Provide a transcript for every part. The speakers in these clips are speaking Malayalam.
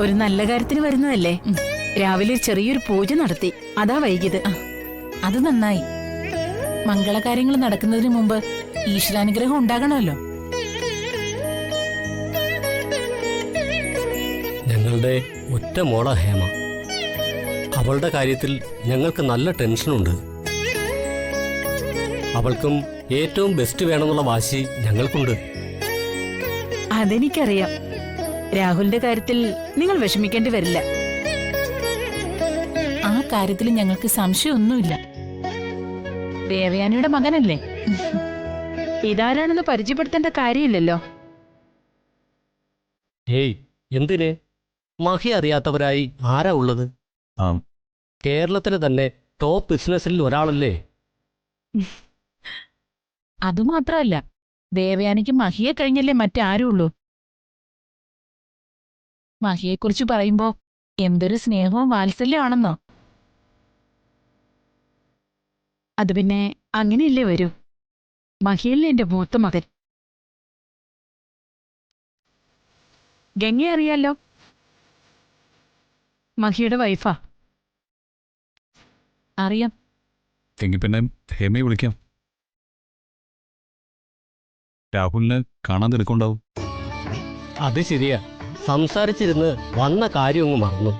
ഒരു നല്ല കാര്യത്തിന് വരുന്നതല്ലേ? രാവിലെ ചെറിയൊരു പൂജ നടത്തി, അതാ വൈകിയത്. അത് നന്നായി. മംഗളകാര്യങ്ങൾ നടക്കുന്നതിന് മുമ്പ് ഈശ്വരാനുഗ്രഹം ഉണ്ടാകണമല്ലോ. ഞങ്ങളുടെ ഒറ്റ മോള ഹേമ. അവളുടെ കാര്യത്തിൽ ഞങ്ങൾക്ക് നല്ല ടെൻഷനുണ്ട്. അവൾക്കും ഏറ്റവും ബെസ്റ്റ് വേണമെന്നുള്ള വാശി ഞങ്ങൾക്കുണ്ട്. അതെനിക്കറിയാം. രാഹുലിന്റെ കാര്യത്തിൽ നിങ്ങൾ വിഷമിക്കേണ്ടി വരില്ല. ആ കാര്യത്തിൽ ഞങ്ങൾക്ക് സംശയമൊന്നുമില്ല. ദേവയാനിയുടെ മകനല്ലേ? ഇതാരാണെന്ന് പരിചയപ്പെടുത്തേണ്ട കാര്യമില്ലല്ലോ. ഏയ്, എന്തിന്? മഹി അറിയാത്തവരായി ആരാ ഉള്ളത്? കേരളത്തിലെ തന്നെ ടോപ്പ് ബിസിനസ്സിൽ ഒരാളല്ലേ? അതുമാത്രമല്ല, ദേവയാനിക്ക് മഹിയെ കഴിഞ്ഞല്ലേ മറ്റാരും ഉള്ളൂ. മഹിയെക്കുറിച്ച് പറയുമ്പോ എന്തൊരു സ്നേഹവും വാത്സല്യമാണെന്നോ. അത് പിന്നെ അങ്ങനെയല്ലേ വരൂ. മഹിയല്ലേ എന്റെ മൂത്ത മകൻ. ഗംഗയെ അറിയാലോ, മഹിയുടെ വൈഫാ. അറിയാം. എങ്കിൽ പിന്നെ ഹേമയെ വിളിക്കാം. രാഹുലിനെ കാണാൻ തിരക്കുണ്ടാവും. അത് ശരിയാ. സംസാരിച്ചിരുന്ന് വന്ന കാര്യം അങ്ങ് മറന്നു.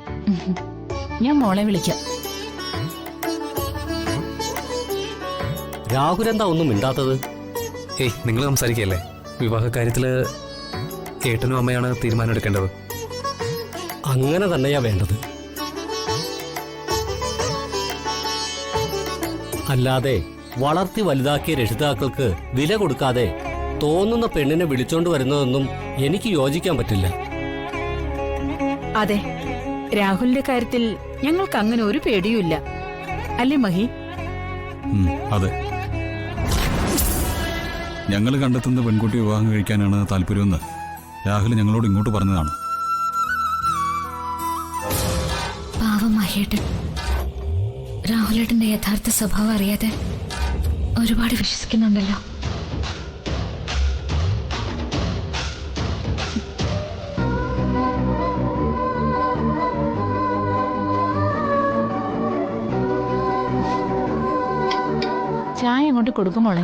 ഞാൻ മോളെ വിളിക്കാം. രാഹുൽ എന്താ ഒന്നും മിണ്ടാത്തത്? ഏയ്, നിങ്ങൾ സംസാരിക്കല്ലേ. വിവാഹ കാര്യത്തില് ഏട്ടനും അമ്മയാണ് തീരുമാനം എടുക്കേണ്ടത്. അങ്ങനെ തന്നെയാ വേണ്ടത്. അല്ലാതെ വളർത്തി വലുതാക്കിയ രക്ഷിതാക്കൾക്ക് വില കൊടുക്കാതെ തോന്നുന്ന പെണ്ണിനെ വിളിച്ചോണ്ട് വരുന്നതൊന്നും എനിക്ക് യോജിക്കാൻ പറ്റില്ല. അതെ, രാഹുലിന്റെ കാര്യത്തിൽ ഞങ്ങൾക്ക് അങ്ങനെ ഒരു പേടിയുമില്ല, അല്ലേ മഹി? അതെ, ഞങ്ങൾ കണ്ടെത്തുന്ന പെൺകുട്ടി വിവാഹം കഴിക്കാനാണ് താല്പര്യമെന്ന് രാഹുൽ ഞങ്ങളോട് ഇങ്ങോട്ട് പറഞ്ഞതാണ്. പാവം മഹേട്ടൻ രാഹുലേട്ടന്റെ യഥാർത്ഥ സ്വഭാവം അറിയാതെ ഒരുപാട് വിശ്വസിക്കുന്നുണ്ടല്ലോ. ചായ അങ്ങോട്ട് കൊടുക്കും മോളെ.